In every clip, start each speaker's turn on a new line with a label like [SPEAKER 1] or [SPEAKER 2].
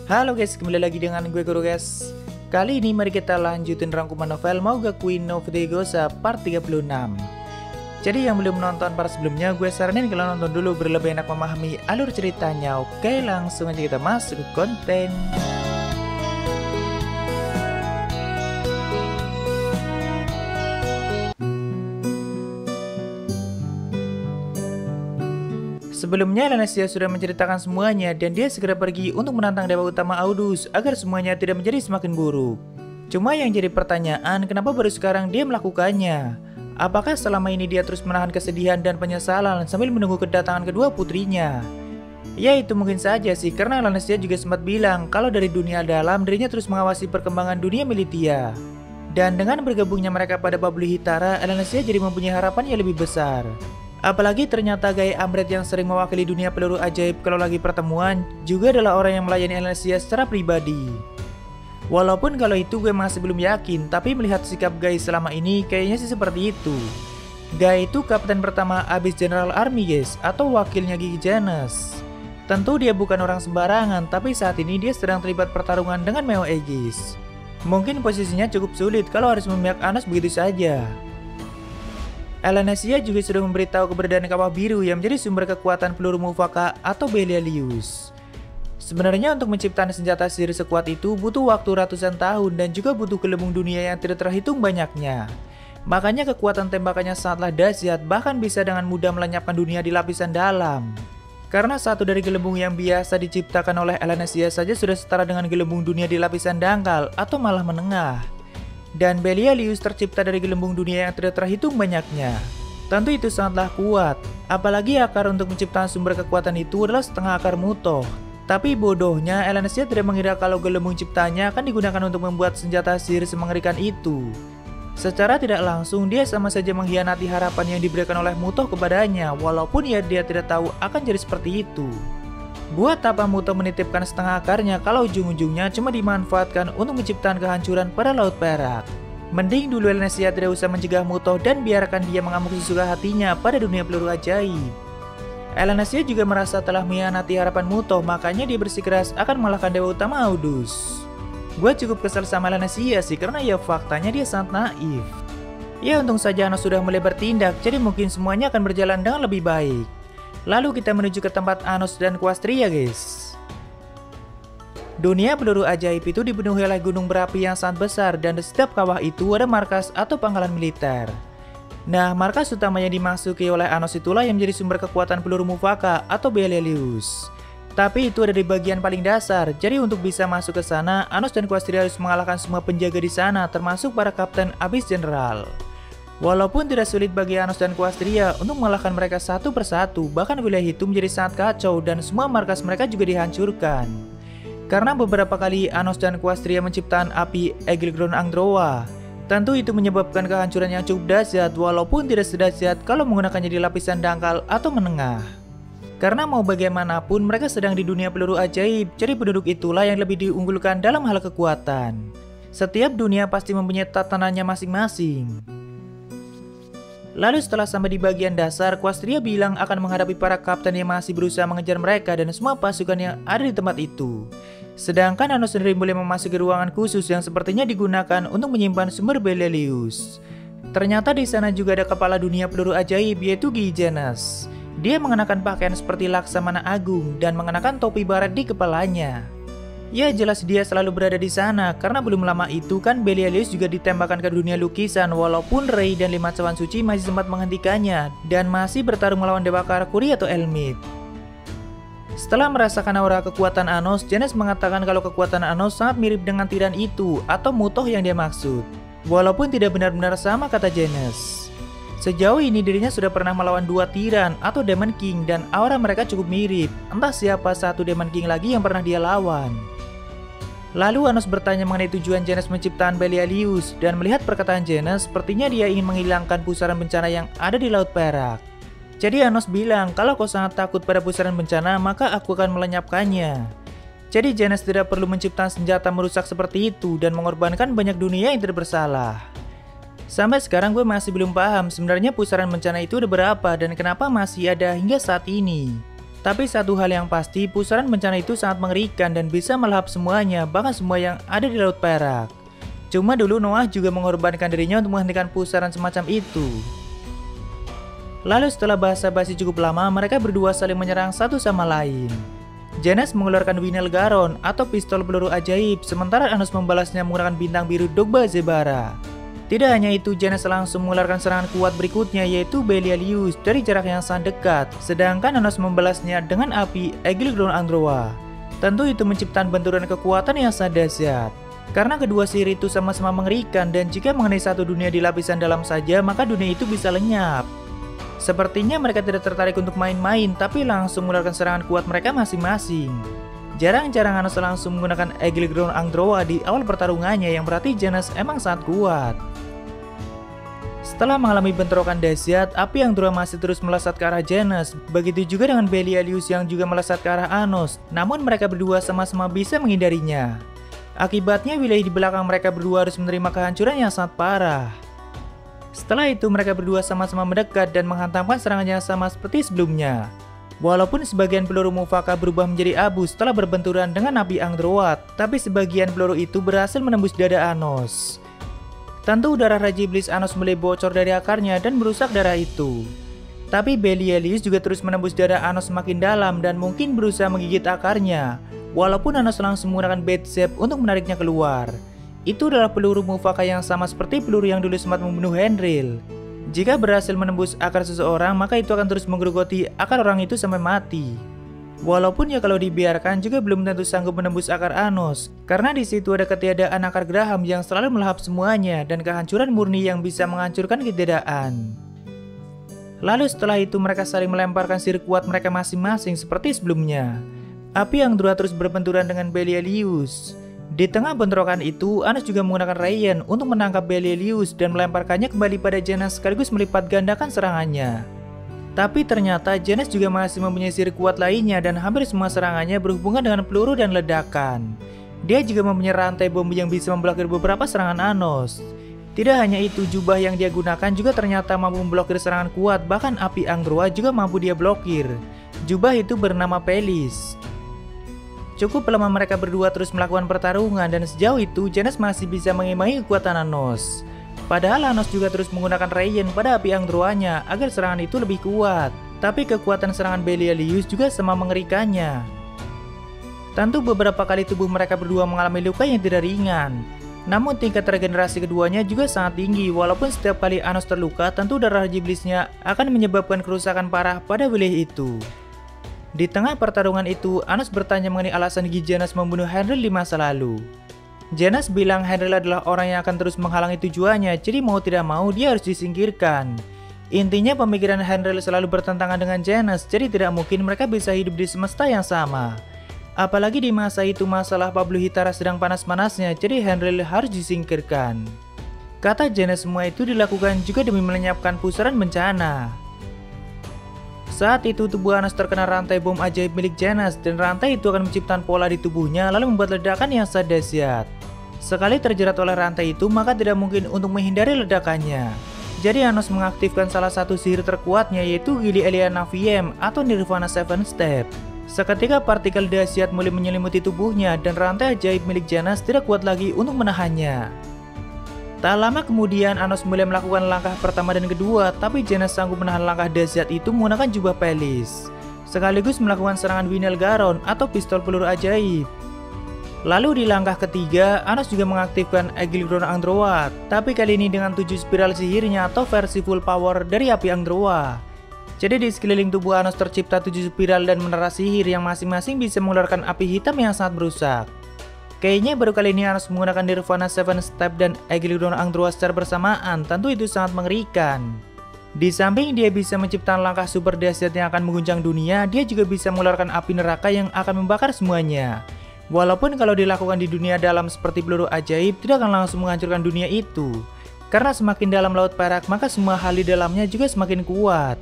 [SPEAKER 1] Halo guys, kembali lagi dengan gue Guru guys. Kali ini mari kita lanjutin rangkuman novel Mauga Queen of Degosa part 36. Jadi yang belum nonton part sebelumnya, gue saranin kalian nonton dulu biar lebih enak memahami alur ceritanya. Oke, langsung aja kita masuk ke konten. Sebelumnya Lanesia sudah menceritakan semuanya dan dia segera pergi untuk menantang dewa utama Audus agar semuanya tidak menjadi semakin buruk. Cuma yang jadi pertanyaan, kenapa baru sekarang dia melakukannya? Apakah selama ini dia terus menahan kesedihan dan penyesalan sambil menunggu kedatangan kedua putrinya? Ya itu mungkin saja sih, karena Lanesia juga sempat bilang kalau dari dunia dalam dirinya terus mengawasi perkembangan dunia Militia. Dan dengan bergabungnya mereka pada Bablu Hitara, Lanesia jadi mempunyai harapan yang lebih besar. Apalagi ternyata Gai Amret yang sering mewakili dunia peluru ajaib kalau lagi pertemuan juga adalah orang yang melayani Lanesia secara pribadi. Walaupun kalau itu gue masih belum yakin, tapi melihat sikap Gai selama ini kayaknya sih seperti itu. Gai itu kapten pertama Abyss General Army guys, atau wakilnya Gigi Genes. Tentu dia bukan orang sembarangan, tapi saat ini dia sedang terlibat pertarungan dengan Meo Aegis. Mungkin posisinya cukup sulit kalau harus memihak Anos begitu saja. Lanesia juga sudah memberitahu keberadaan kawah biru yang menjadi sumber kekuatan peluru Mufaka atau Belialius. Sebenarnya untuk menciptakan senjata sihir sekuat itu butuh waktu ratusan tahun dan juga butuh gelembung dunia yang tidak terhitung banyaknya. Makanya kekuatan tembakannya sangatlah dahsyat, bahkan bisa dengan mudah melenyapkan dunia di lapisan dalam. Karena satu dari gelembung yang biasa diciptakan oleh Lanesia saja sudah setara dengan gelembung dunia di lapisan dangkal atau malah menengah. Dan Belialius tercipta dari gelembung dunia yang tidak terhitung banyaknya. Tentu itu sangatlah kuat, apalagi akar untuk menciptakan sumber kekuatan itu adalah setengah akar Mutoh. Tapi bodohnya Lanesia tidak mengira kalau gelembung ciptanya akan digunakan untuk membuat senjata sihir semengerikan itu. Secara tidak langsung dia sama saja mengkhianati harapan yang diberikan oleh Mutoh kepadanya, walaupun dia tidak tahu akan jadi seperti itu. Buat apa Mutoh menitipkan setengah akarnya kalau ujung-ujungnya cuma dimanfaatkan untuk menciptakan kehancuran pada Laut Perak? Mending dulu Lanesia tidak usah mencegah Mutoh dan biarkan dia mengamuk sesuka hatinya pada dunia peluru ajaib. Lanesia juga merasa telah mengkhianati harapan Mutoh, makanya dia bersikeras akan mengalahkan dewa utama Audus. Gue cukup kesal sama Lanesia sih, karena ya faktanya dia sangat naif. Ya untung saja Anos sudah mulai bertindak, jadi mungkin semuanya akan berjalan dengan lebih baik. Lalu kita menuju ke tempat Anos dan Quastria guys. Dunia peluru ajaib itu dipenuhi oleh gunung berapi yang sangat besar dan di setiap kawah itu ada markas atau pangkalan militer. Nah, markas utama yang dimasuki oleh Anos itulah yang menjadi sumber kekuatan peluru Mufaka atau Belialius. Tapi itu ada di bagian paling dasar, jadi untuk bisa masuk ke sana, Anos dan Quastria harus mengalahkan semua penjaga di sana termasuk para kapten Abyss General. Walaupun tidak sulit bagi Anos dan Quastria untuk mengalahkan mereka satu persatu, bahkan wilayah itu menjadi sangat kacau dan semua markas mereka juga dihancurkan. Karena beberapa kali Anos dan Quastria menciptakan api Egilgron Angdrowa, tentu itu menyebabkan kehancuran yang cukup dahsyat walaupun tidak sedahsyat kalau menggunakannya di lapisan dangkal atau menengah. Karena mau bagaimanapun mereka sedang di dunia peluru ajaib, jadi penduduk itulah yang lebih diunggulkan dalam hal kekuatan. Setiap dunia pasti mempunyai tatanannya masing-masing. Lalu setelah sampai di bagian dasar, Quastria bilang akan menghadapi para kapten yang masih berusaha mengejar mereka dan semua pasukan yang ada di tempat itu. Sedangkan Anos sendiri boleh memasuki ruangan khusus yang sepertinya digunakan untuk menyimpan sumber Belialius. Ternyata di sana juga ada kepala dunia peluru ajaib yaitu Gigi Genes. Dia mengenakan pakaian seperti Laksamana Agung dan mengenakan topi baret di kepalanya. Ya jelas dia selalu berada di sana, karena belum lama itu kan Belialius juga ditembakkan ke dunia lukisan walaupun Rei dan 5 cawan suci masih sempat menghentikannya dan masih bertarung melawan Dewa Karakuri atau Elmid. Setelah merasakan aura kekuatan Anos, Genes mengatakan kalau kekuatan Anos sangat mirip dengan tiran itu atau Mutoh yang dia maksud. Walaupun tidak benar-benar sama kata Genes. Sejauh ini dirinya sudah pernah melawan 2 tiran atau Demon King dan aura mereka cukup mirip. Entah siapa satu Demon King lagi yang pernah dia lawan. Lalu Anos bertanya mengenai tujuan Genes menciptakan Belialius dan melihat perkataan Genes sepertinya dia ingin menghilangkan pusaran bencana yang ada di Laut Perak. Jadi Anos bilang kalau kau sangat takut pada pusaran bencana maka aku akan melenyapkannya. Jadi Genes tidak perlu menciptakan senjata merusak seperti itu dan mengorbankan banyak dunia yang tidak bersalah. Sampai sekarang gue masih belum paham sebenarnya pusaran bencana itu ada berapa dan kenapa masih ada hingga saat ini. Tapi satu hal yang pasti, pusaran bencana itu sangat mengerikan dan bisa melahap semuanya, bahkan semua yang ada di Laut Perak. Cuma dulu Noah juga mengorbankan dirinya untuk menghentikan pusaran semacam itu. Lalu setelah basa-basi cukup lama, mereka berdua saling menyerang satu sama lain. Janus mengeluarkan Winel Garon atau pistol peluru ajaib, sementara Anos membalasnya menggunakan bintang biru Dogba Zebara. Tidak hanya itu, Janus langsung mengeluarkan serangan kuat berikutnya yaitu Belialius dari jarak yang sangat dekat, sedangkan Anos membalasnya dengan api Aegilgron Androa. Tentu itu menciptakan benturan kekuatan yang sangat dahsyat. Karena kedua sihir itu sama-sama mengerikan dan jika mengenai satu dunia di lapisan dalam saja, maka dunia itu bisa lenyap. Sepertinya mereka tidak tertarik untuk main-main, tapi langsung mengeluarkan serangan kuat mereka masing-masing. Jarang-jarang Anos langsung menggunakan Aegilgron Androa di awal pertarungannya, yang berarti Janus emang sangat kuat. Setelah mengalami bentrokan dahsyat, api Androa masih terus melesat ke arah Janus. Begitu juga dengan Belialius yang juga melesat ke arah Anos, namun mereka berdua sama-sama bisa menghindarinya. Akibatnya wilayah di belakang mereka berdua harus menerima kehancuran yang sangat parah. Setelah itu mereka berdua sama-sama mendekat dan menghantamkan serangannya sama seperti sebelumnya. Walaupun sebagian peluru Mufaka berubah menjadi abu setelah berbenturan dengan api Androa, tapi sebagian peluru itu berhasil menembus dada Anos. Tentu darah Raja Iblis Anos mulai bocor dari akarnya dan merusak darah itu. Tapi Belialius juga terus menembus dada Anos semakin dalam dan mungkin berusaha menggigit akarnya. Walaupun Anos langsung menggunakan Bad Zap untuk menariknya keluar. Itu adalah peluru Mufaka yang sama seperti peluru yang dulu sempat membunuh Henril. Jika berhasil menembus akar seseorang, maka itu akan terus menggerogoti akar orang itu sampai mati. Walaupun ya kalau dibiarkan juga belum tentu sanggup menembus akar Anos, karena di situ ada ketiadaan akar Graham yang selalu melahap semuanya dan kehancuran murni yang bisa menghancurkan ketiadaan. Lalu setelah itu mereka saling melemparkan sihir kuat mereka masing-masing seperti sebelumnya. Api Androa terus berbenturan dengan Belialius. Di tengah bentrokan itu, Anos juga menggunakan Rayen untuk menangkap Belialius dan melemparkannya kembali pada Janus sekaligus melipat gandakan serangannya. Tapi ternyata Janus juga masih mempunyai sihir kuat lainnya dan hampir semua serangannya berhubungan dengan peluru dan ledakan. Dia juga mempunyai rantai bom yang bisa memblokir beberapa serangan Anos. Tidak hanya itu, jubah yang dia gunakan juga ternyata mampu memblokir serangan kuat, bahkan api Androa juga mampu dia blokir. Jubah itu bernama Pelis. Cukup lama mereka berdua terus melakukan pertarungan dan sejauh itu Janus masih bisa mengimbangi kekuatan Anos. Padahal Anos juga terus menggunakan Rayen pada api Androanya agar serangan itu lebih kuat. Tapi kekuatan serangan Belialius juga sama mengerikannya. Tentu beberapa kali tubuh mereka berdua mengalami luka yang tidak ringan. Namun tingkat regenerasi keduanya juga sangat tinggi. Walaupun setiap kali Anos terluka, tentu darah Raja Iblisnya akan menyebabkan kerusakan parah pada wilayah itu. Di tengah pertarungan itu, Anos bertanya mengenai alasan Janus membunuh Henril di masa lalu. Janus bilang Henril adalah orang yang akan terus menghalangi tujuannya, jadi mau tidak mau dia harus disingkirkan. Intinya pemikiran Henril selalu bertentangan dengan Janus, jadi tidak mungkin mereka bisa hidup di semesta yang sama. Apalagi di masa itu masalah Pablo Hitara sedang panas-panasnya, jadi Henril harus disingkirkan. Kata Janus semua itu dilakukan juga demi melenyapkan pusaran bencana. Saat itu tubuh Anos terkena rantai bom ajaib milik Janus dan rantai itu akan menciptakan pola di tubuhnya lalu membuat ledakan yang sangat dahsyat. Sekali terjerat oleh rantai itu maka tidak mungkin untuk menghindari ledakannya. Jadi Anos mengaktifkan salah satu sihir terkuatnya yaitu Gili Eliana Viem atau Nirvana Seven Step. Seketika partikel dahsyat mulai menyelimuti tubuhnya dan rantai ajaib milik Janus tidak kuat lagi untuk menahannya. Tak lama kemudian Anos mulai melakukan langkah pertama dan kedua, tapi Janus sanggup menahan langkah dahsyat itu menggunakan jubah Pelis, sekaligus melakukan serangan Winel Garon atau pistol peluru ajaib. Lalu di langkah ketiga, Anos juga mengaktifkan Aegilgron Androa, tapi kali ini dengan 7 spiral sihirnya atau versi full power dari api Androa. Jadi di sekeliling tubuh Anos tercipta 7 spiral dan menara sihir yang masing-masing bisa mengeluarkan api hitam yang sangat merusak. Kayaknya baru kali ini Anos menggunakan Nirvana Seven Step dan Aegilgron Androa secara bersamaan, tentu itu sangat mengerikan. Di samping dia bisa menciptakan langkah super dahsyat yang akan mengguncang dunia, dia juga bisa mengeluarkan api neraka yang akan membakar semuanya. Walaupun kalau dilakukan di dunia dalam seperti peluru ajaib, tidak akan langsung menghancurkan dunia itu. Karena semakin dalam Laut Perak, maka semua hal di dalamnya juga semakin kuat.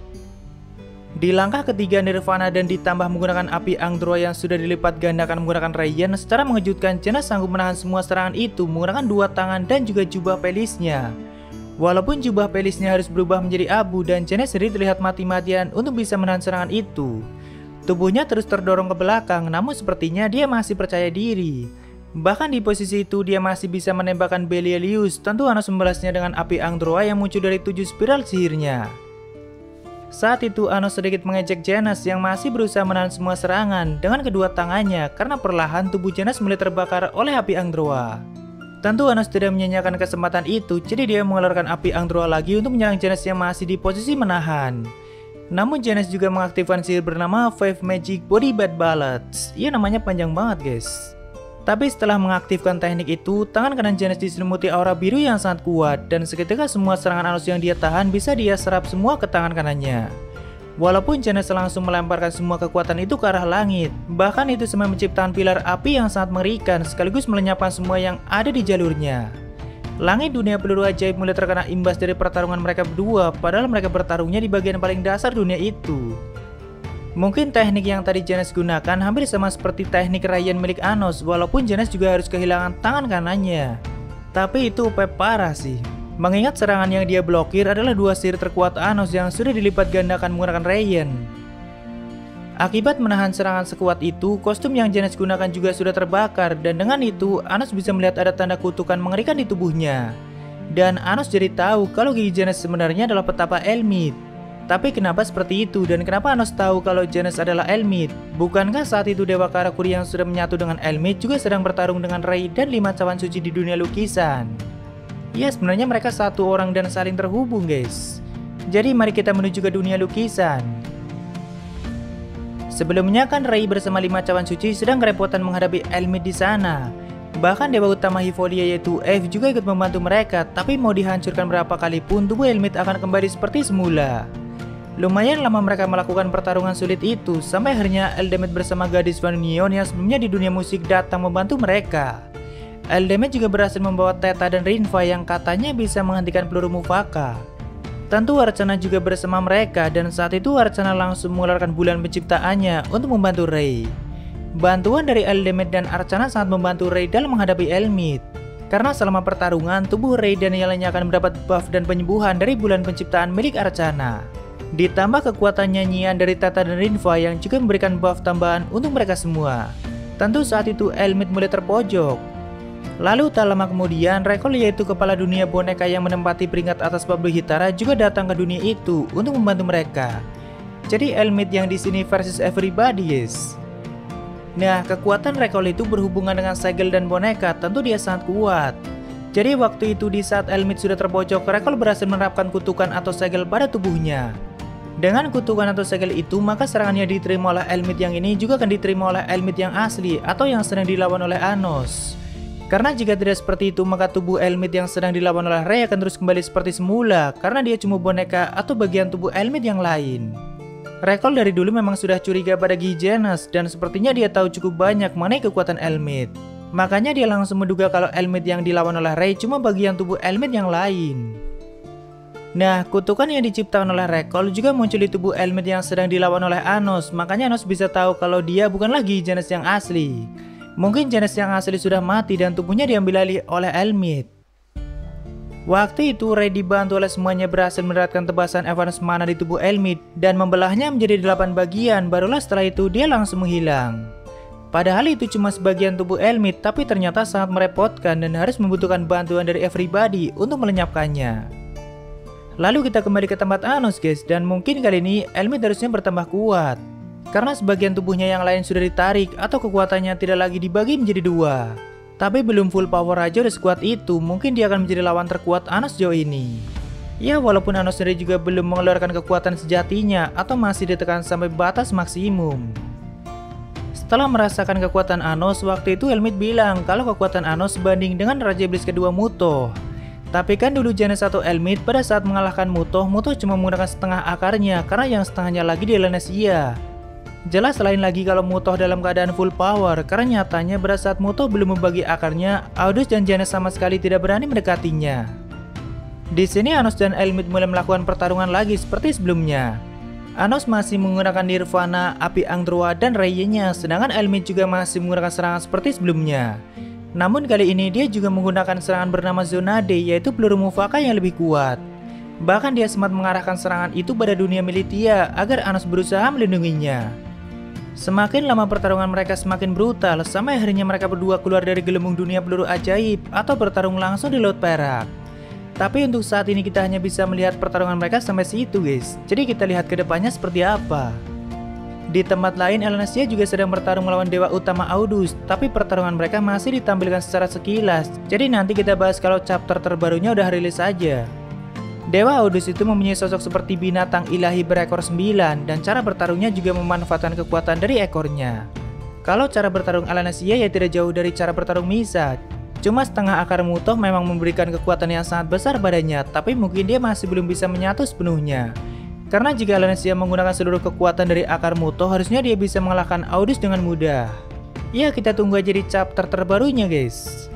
[SPEAKER 1] Di langkah ketiga Nirvana dan ditambah menggunakan api Androa yang sudah dilipat gandakan menggunakan Rayen, secara mengejutkan Janus sanggup menahan semua serangan itu menggunakan 2 tangan dan juga jubah Pelisnya. Walaupun jubah Pelisnya harus berubah menjadi abu dan Janus sendiri terlihat mati-matian untuk bisa menahan serangan itu. Tubuhnya terus terdorong ke belakang, namun sepertinya dia masih percaya diri. Bahkan di posisi itu dia masih bisa menembakkan Belialius. Tentu Anos membalasnya dengan api Angdroa yang muncul dari 7 spiral sihirnya. Saat itu Anos sedikit mengejek Genas yang masih berusaha menahan semua serangan dengan kedua tangannya karena perlahan tubuh Genas mulai terbakar oleh api Angdroa. Tentu Anos tidak menyanyiakan kesempatan itu, jadi dia mengeluarkan api Angdroa lagi untuk menyerang Genas yang masih di posisi menahan. Namun Genas juga mengaktifkan sihir bernama Five Magic Body Bad Ballads. Iya, namanya panjang banget guys. Tapi setelah mengaktifkan teknik itu, tangan kanan Genas diselimuti aura biru yang sangat kuat dan seketika semua serangan Anos yang dia tahan bisa dia serap semua ke tangan kanannya. Walaupun Genas langsung melemparkan semua kekuatan itu ke arah langit, bahkan itu semua menciptakan pilar api yang sangat mengerikan sekaligus melenyapkan semua yang ada di jalurnya. Langit dunia peluru ajaib mulai terkena imbas dari pertarungan mereka berdua, padahal mereka bertarungnya di bagian paling dasar dunia itu. Mungkin teknik yang tadi Genas gunakan hampir sama seperti teknik Ryan milik Anos, walaupun Genas juga harus kehilangan tangan kanannya. Tapi itu upaya parah sih. Mengingat serangan yang dia blokir adalah 2 sihir terkuat Anos yang sudah dilipat gandakan menggunakan Ryan. Akibat menahan serangan sekuat itu, kostum yang Genas gunakan juga sudah terbakar dan dengan itu Anos bisa melihat ada tanda kutukan mengerikan di tubuhnya. Dan Anos jadi tahu kalau gigi Genas sebenarnya adalah petapa Elmid. Tapi kenapa seperti itu dan kenapa Anos tahu kalau Genas adalah Elmid? Bukankah saat itu Dewa Karakuri yang sudah menyatu dengan Elmid juga sedang bertarung dengan Rei dan 5 cawan suci di dunia lukisan? Ya, sebenarnya mereka satu orang dan saling terhubung guys. Jadi mari kita menuju ke dunia lukisan. Sebelumnya kan Rei bersama 5 cawan suci sedang kerepotan menghadapi Elmid di sana. Bahkan Dewa Utama Hivolia yaitu Eve juga ikut membantu mereka, tapi mau dihancurkan berapa kali pun tubuh Elmid akan kembali seperti semula. Lumayan lama mereka melakukan pertarungan sulit itu, sampai akhirnya Eldemet bersama gadis Vanunion yang sebelumnya di dunia musik datang membantu mereka. Eldemet juga berhasil membawa Theta dan Rinva yang katanya bisa menghentikan peluru Mufaka. Tentu Archana juga bersama mereka dan saat itu Archana langsung mengeluarkan bulan penciptaannya untuk membantu Rei. Bantuan dari Eldemet dan Archana sangat membantu Rei dalam menghadapi Elmid. Karena selama pertarungan, tubuh Rei dan yang lainnya akan mendapat buff dan penyembuhan dari bulan penciptaan milik Archana. Ditambah kekuatan nyanyian dari Theta dan Rinva yang juga memberikan buff tambahan untuk mereka semua. Tentu saat itu Elmid mulai terpojok. Lalu tak lama kemudian Rekol yaitu kepala dunia boneka yang menempati peringkat atas Pablo Hitara juga datang ke dunia itu untuk membantu mereka. Jadi Elmid yang di sini versus everybody guys. Nah, kekuatan Rekol itu berhubungan dengan segel dan boneka, tentu dia sangat kuat. Jadi waktu itu di saat Elmid sudah terpojok, Rekol berhasil menerapkan kutukan atau segel pada tubuhnya. Dengan kutukan atau segel itu, maka serangannya diterima oleh Elmid yang ini juga akan diterima oleh Elmid yang asli atau yang sedang dilawan oleh Anos. Karena jika tidak seperti itu, maka tubuh Elmid yang sedang dilawan oleh Rei akan terus kembali seperti semula karena dia cuma boneka atau bagian tubuh Elmid yang lain. Rekol dari dulu memang sudah curiga pada gigi Genas dan sepertinya dia tahu cukup banyak mengenai kekuatan Elmid. Makanya dia langsung menduga kalau Elmid yang dilawan oleh Rei cuma bagian tubuh Elmid yang lain. Nah, kutukan yang diciptakan oleh Rekol juga muncul di tubuh Elmid yang sedang dilawan oleh Anos, makanya Anos bisa tahu kalau dia bukan lagi Genas yang asli. Mungkin Genas yang asli sudah mati dan tubuhnya diambil alih oleh Elmid. Waktu itu Rei dibantu oleh semuanya berhasil mendaratkan tebasan Evans mana di tubuh Elmid dan membelahnya menjadi 8 bagian, barulah setelah itu dia langsung menghilang. Padahal itu cuma sebagian tubuh Elmid, tapi ternyata sangat merepotkan dan harus membutuhkan bantuan dari everybody untuk melenyapkannya. Lalu kita kembali ke tempat Anos guys, dan mungkin kali ini Elmid harusnya bertambah kuat. Karena sebagian tubuhnya yang lain sudah ditarik atau kekuatannya tidak lagi dibagi menjadi 2. Tapi belum full power aja udah sekuat itu, mungkin dia akan menjadi lawan terkuat Anos sejauh ini. Ya, walaupun Anos sendiri juga belum mengeluarkan kekuatan sejatinya atau masih ditekan sampai batas maksimum. Setelah merasakan kekuatan Anos, waktu itu Elmid bilang kalau kekuatan Anos sebanding dengan Raja Iblis kedua Mutoh. Tapi kan dulu Genas atau Elmid pada saat mengalahkan Mutoh cuma menggunakan setengah akarnya karena yang setengahnya lagi di Lanesia. Jelas lain lagi kalau Mutoh dalam keadaan full power karena nyatanya pada saat Mutoh belum membagi akarnya, Audus dan Genas sama sekali tidak berani mendekatinya. Di sini Anos dan Elmid mulai melakukan pertarungan lagi seperti sebelumnya. Anos masih menggunakan Nirvana, Api Angdroa dan Rei-nya, sedangkan Elmid juga masih menggunakan serangan seperti sebelumnya. Namun kali ini dia juga menggunakan serangan bernama Zonade, yaitu peluru Mufaka yang lebih kuat. Bahkan dia sempat mengarahkan serangan itu pada dunia Militia agar Anos berusaha melindunginya. Semakin lama pertarungan mereka semakin brutal, sampai akhirnya mereka berdua keluar dari gelembung dunia peluru ajaib atau bertarung langsung di Laut Perak. Tapi untuk saat ini kita hanya bisa melihat pertarungan mereka sampai situ guys. Jadi kita lihat ke depannya seperti apa. Di tempat lain, Elnasia juga sedang bertarung melawan dewa utama Audus, tapi pertarungan mereka masih ditampilkan secara sekilas. Jadi nanti kita bahas kalau chapter terbarunya udah rilis aja. Dewa Audus itu mempunyai sosok seperti binatang ilahi berekor 9 dan cara bertarungnya juga memanfaatkan kekuatan dari ekornya. Kalau cara bertarung Elnasia ya tidak jauh dari cara bertarung Misa. Cuma setengah akar Mutoh memang memberikan kekuatan yang sangat besar badannya, tapi mungkin dia masih belum bisa menyatu sepenuhnya. Karena jika Elnasia menggunakan seluruh kekuatan dari akar Mutoh, harusnya dia bisa mengalahkan Audus dengan mudah. Ya kita tunggu aja di chapter terbarunya guys.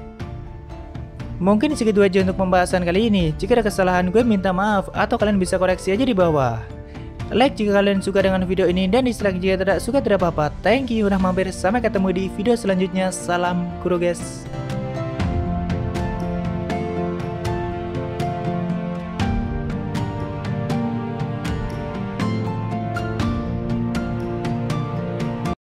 [SPEAKER 1] Mungkin segitu aja untuk pembahasan kali ini. Jika ada kesalahan gue minta maaf, atau kalian bisa koreksi aja di bawah. Like jika kalian suka dengan video ini, dan dislike jika tidak suka tidak apa-apa. Thank you udah mampir, sampai ketemu di video selanjutnya. Salam Kuro guys.